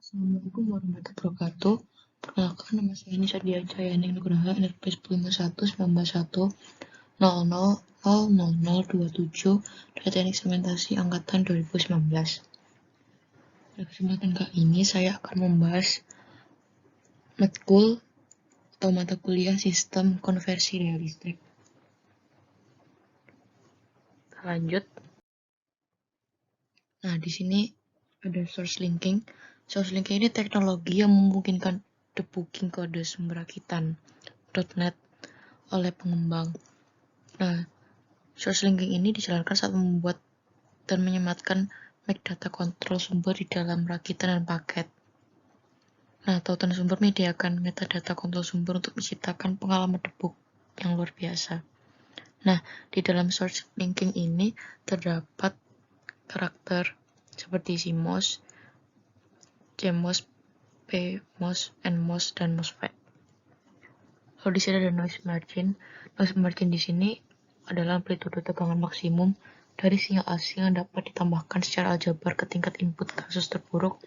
Assalamualaikum warahmatullahi wabarakatuh. Perkenalkan, nama saya Nisa Dia Jayani Nugraha, NRP 1051-19000027 dari Teknik Sementasi Angkatan 2019. Pada kesempatan kali ini saya akan membahas matkul atau mata kuliah sistem konversi daya listrik. Lanjut. Nah, di sini ada source linking. Source linking ini teknologi yang memungkinkan debugging kode sumber rakitan .NET oleh pengembang. Nah, source linking ini dijalankan saat membuat dan menyematkan MAC data kontrol sumber di dalam rakitan dan paket. Nah, tautan sumber menyediakan metadata kontrol sumber untuk menciptakan pengalaman debug yang luar biasa. Nah, di dalam source linking ini terdapat karakter seperti CMOS, CMOS, PMOS, NMOS, dan MOSFET. Lalu di sini ada noise margin. Noise margin di sini adalah amplitude tegangan maksimum dari sinyal AC yang dapat ditambahkan secara aljabar ke tingkat input kasus terburuk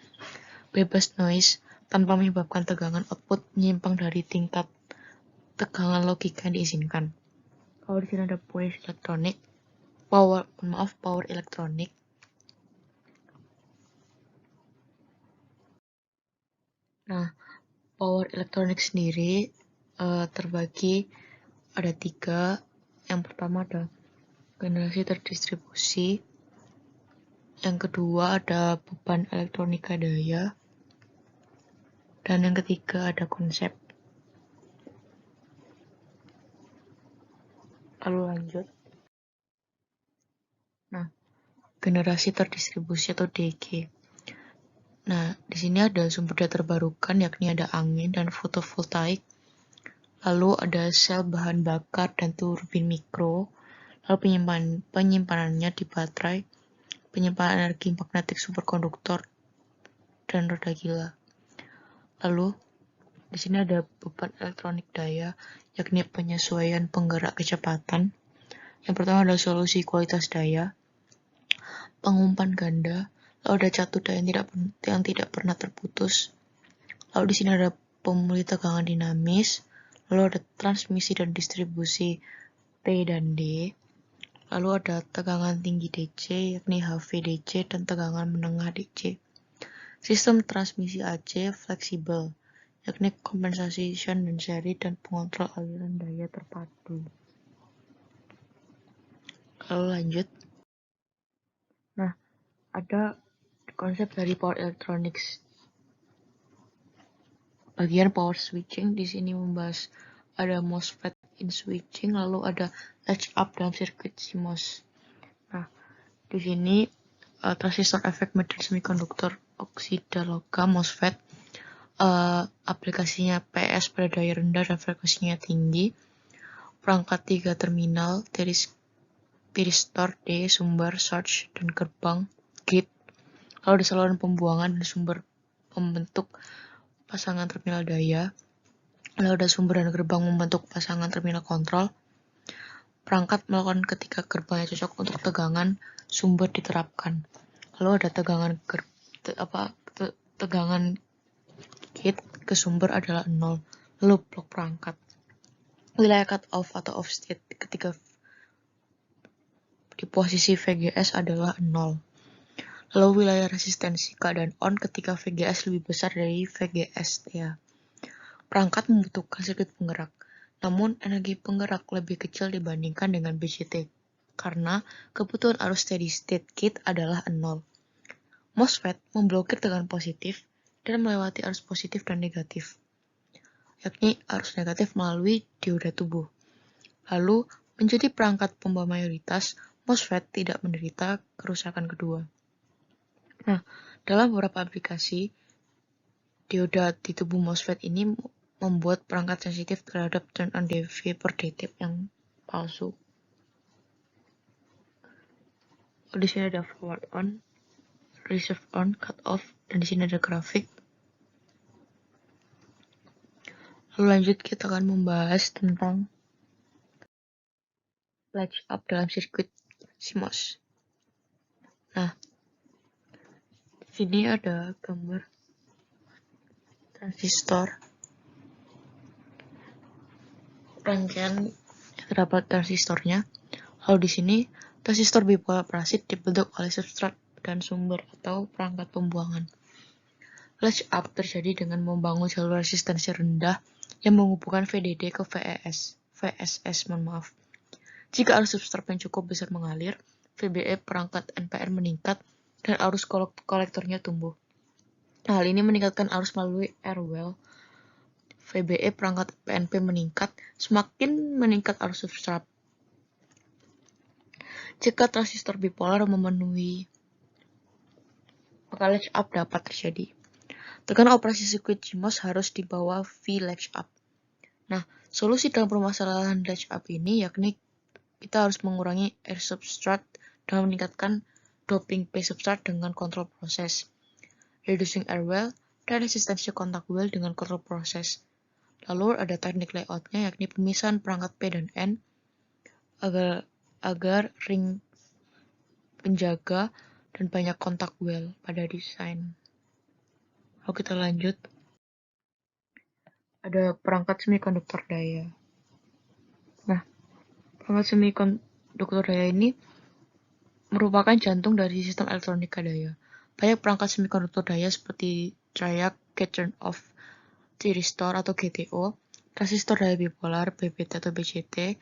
bebas noise tanpa menyebabkan tegangan output menyimpang dari tingkat tegangan logika yang diizinkan. Kalau di sini ada power elektronik. Nah, power elektronik sendiri terbagi ada 3. Yang pertama ada generasi terdistribusi. Yang kedua ada beban elektronika daya. Dan yang ketiga ada konsep. Lalu lanjut. Nah, generasi terdistribusi atau DG. Nah, di sini ada sumber daya terbarukan, yakni ada angin dan fotovoltaik. Lalu ada sel bahan bakar dan turbin mikro. Lalu penyimpanannya di baterai, penyimpanan energi magnetik superkonduktor, dan roda gila. Lalu di sini ada beban elektronik daya, yakni penyesuaian penggerak kecepatan. Yang pertama adalah solusi kualitas daya, pengumpan ganda, lalu ada catu daya yang tidak pernah terputus. Lalu di sini ada pemulih tegangan dinamis, lalu ada transmisi dan distribusi T dan D. Lalu ada tegangan tinggi DC, yakni HVDC, dan tegangan menengah DC. Sistem transmisi AC fleksibel, yakni kompensasi shunt dan seri dan pengontrol aliran daya terpadu. Lalu lanjut. Nah, ada konsep dari power electronics. Bagian power switching di sini membahas ada MOSFET in switching, lalu ada latch up dalam sirkuit CMOS. Nah, di sini transistor efek medan semikonduktor oksida logam MOSFET, aplikasinya PS pada daya rendah dan frekuensinya tinggi. Perangkat 3 terminal, tiristor D, sumber, source, dan gerbang, gate. Lalu ada saluran pembuangan dan sumber membentuk pasangan terminal daya. Lalu ada sumber dan gerbang membentuk pasangan terminal kontrol. Perangkat melakukan ketika gerbangnya cocok untuk tegangan sumber diterapkan. Lalu ada tegangan gate ke sumber adalah 0. Lalu blok perangkat. Wilayah cut off atau off state ketika di posisi VGS adalah 0. Lalu wilayah resistensi keadaan on ketika VGS lebih besar dari VGS ya. Perangkat membutuhkan sirkuit penggerak, namun energi penggerak lebih kecil dibandingkan dengan BCT karena kebutuhan arus steady state gate adalah 0. MOSFET memblokir tegangan positif dan melewati arus positif dan negatif, yakni arus negatif melalui dioda tubuh. Lalu menjadi perangkat pembawa mayoritas, MOSFET tidak menderita kerusakan kedua. Nah, dalam beberapa aplikasi, dioda di tubuh MOSFET ini membuat perangkat sensitif terhadap turn on dV per DTIP yang palsu. Di sini ada forward on, reserve on, cut off, dan di sini ada grafik. Lalu lanjut kita akan membahas tentang latch up dalam sirkuit CMOS. Nah, di sini ada gambar transistor. Rangkaian terdapat transistornya. Lalu di sini transistor bipolar parasit dibentuk oleh substrat dan sumber atau perangkat pembuangan. Latch up terjadi dengan membangun jalur resistansi rendah yang menghubungkan VDD ke VSS. Jika arus substrat yang cukup besar mengalir, VBE perangkat NPN meningkat dan arus kolektornya tumbuh. Hal ini meningkatkan arus melalui air well. VBE perangkat PNP meningkat, semakin meningkat arus substrat. Jika transistor bipolar memenuhi, maka latch up dapat terjadi. Tekanan operasi sirkuit CMOS harus di bawah V latch up. Nah, solusi dalam permasalahan latch up ini yakni kita harus mengurangi air substrat dan meningkatkan doping P substrat dengan kontrol proses, reducing air well, dan resistensi kontak well dengan kontrol proses. Lalu ada teknik layoutnya yakni pemisahan perangkat P dan N agar ring penjaga dan banyak kontak well pada desain. Lalu kita lanjut. Ada perangkat semikonduktor daya. Nah, perangkat semikonduktor daya ini merupakan jantung dari sistem elektronika daya. Banyak perangkat semikonduktor daya seperti triac gate turn-off thyristor atau GTO, transistor daya bipolar BBT atau BCT,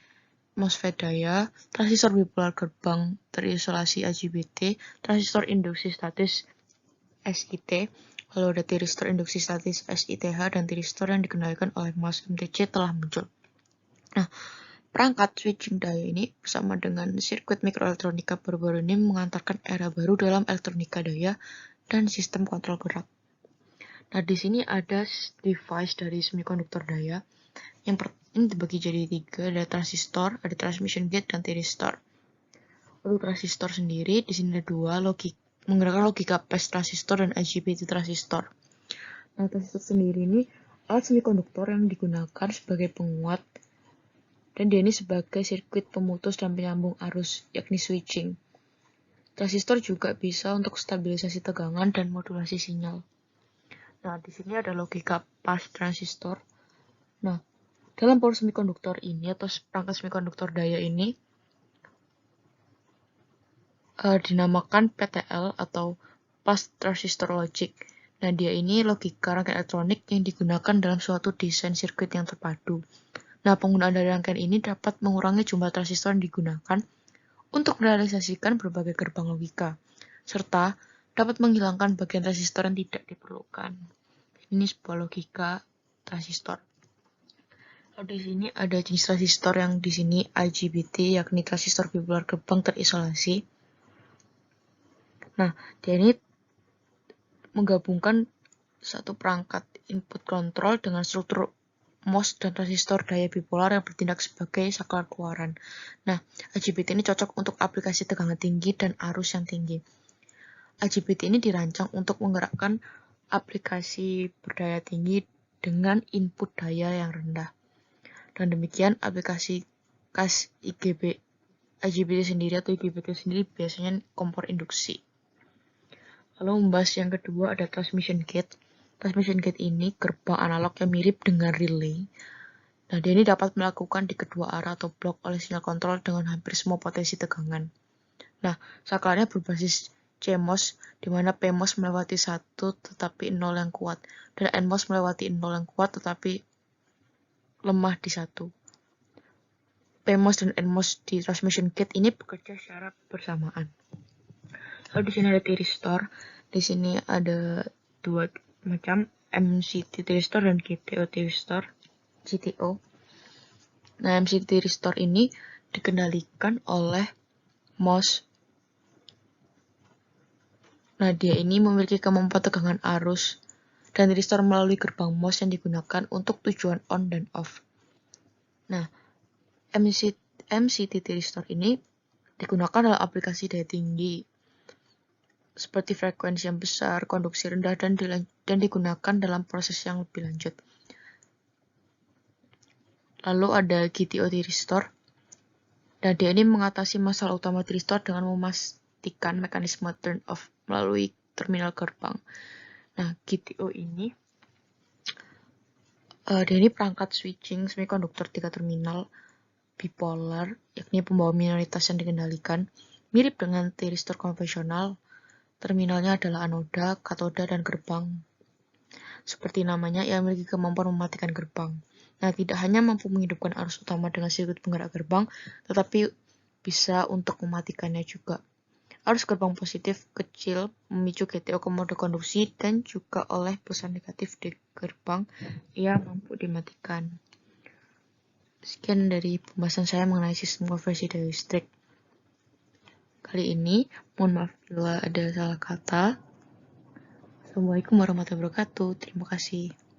MOSFET daya, transistor bipolar gerbang terisolasi IGBT, transistor induksi statis SIT, lalu ada thyristor induksi statis SITH, dan thyristor yang dikendalikan oleh MOS MTC telah muncul. Nah, perangkat switching daya ini bersama dengan sirkuit mikroelektronika baru-baru ini mengantarkan era baru dalam elektronika daya dan sistem kontrol gerak. Nah, di sini ada device dari semikonduktor daya. Ini dibagi jadi 3, ada transistor, ada transmission gate, dan thyristor. Untuk transistor sendiri, di sini ada 2, menggunakan logika PES transistor dan IGBT transistor. Nah, transistor sendiri ini alat semikonduktor yang digunakan sebagai penguat, dan dia ini sebagai sirkuit pemutus dan penyambung arus, yakni switching. Transistor juga bisa untuk stabilisasi tegangan dan modulasi sinyal. Nah, di sini ada logika PAS transistor. Nah, dalam power semikonduktor ini atau perangkat semikonduktor daya ini dinamakan PTL atau PAS transistor logic. Nah, dia ini logika rangkaian elektronik yang digunakan dalam suatu desain sirkuit yang terpadu. Nah, penggunaan dari rangkaian ini dapat mengurangi jumlah transistor yang digunakan untuk merealisasikan berbagai gerbang logika, serta dapat menghilangkan bagian transistor yang tidak diperlukan. Ini sebuah logika transistor. Di sini ada jenis transistor yang di sini IGBT, yakni transistor bipolar gerbang terisolasi. Nah, dia ini menggabungkan satu perangkat input control dengan struktur MOS dan transistor daya bipolar yang bertindak sebagai saklar keluaran. Nah, IGBT ini cocok untuk aplikasi tegangan tinggi dan arus yang tinggi. IGBT ini dirancang untuk menggerakkan aplikasi berdaya tinggi dengan input daya yang rendah. Dan demikian aplikasi khas IGBT sendiri atau IGBT sendiri biasanya kompor induksi. Lalu membahas yang kedua ada transmission gate. Transmission gate ini gerbang analog yang mirip dengan relay. Nah, dia ini dapat melakukan di kedua arah atau blok oleh sinyal kontrol dengan hampir semua potensi tegangan. Nah, saklarnya berbasis CMOS, di mana PMOS melewati 1 tetapi 0 yang kuat, dan NMOS melewati 0 yang kuat tetapi lemah di 1. PMOS dan NMOS di transmission gate ini bekerja secara bersamaan. Lalu di sini ada thyristor. Di sini ada 2 macam, MCT thyristor dan GTO thyristor. GTO. Nah, MCT thyristor ini dikendalikan oleh MOS. Nah, dia ini memiliki kemampuan tegangan arus dan thyristor melalui gerbang MOS yang digunakan untuk tujuan on dan off. Nah, MCT thyristor ini digunakan dalam aplikasi daya tinggi seperti frekuensi yang besar, konduksi rendah, dan digunakan dalam proses yang lebih lanjut. Lalu ada GTO thyristor. Dan dia ini mengatasi masalah utama thyristor dengan memastikan mekanisme turn off melalui terminal gerbang. Nah, GTO ini Dia ini perangkat switching semikonduktor 3 terminal bipolar, yakni pembawa minoritas yang dikendalikan. Mirip dengan tiristor konvensional, terminalnya adalah anoda, katoda, dan gerbang. Seperti namanya, ia memiliki kemampuan mematikan gerbang. Nah, tidak hanya mampu menghidupkan arus utama dengan sirkuit penggerak gerbang, tetapi bisa untuk mematikannya juga. Arus gerbang positif kecil memicu GTO ke mode konduksi dan juga oleh pulsan negatif di gerbang, ia mampu dimatikan. Sekian dari pembahasan saya mengenai sistem konversi daya listrik. Kali ini, mohon maaf bila ada salah kata. Assalamualaikum warahmatullahi wabarakatuh. Terima kasih.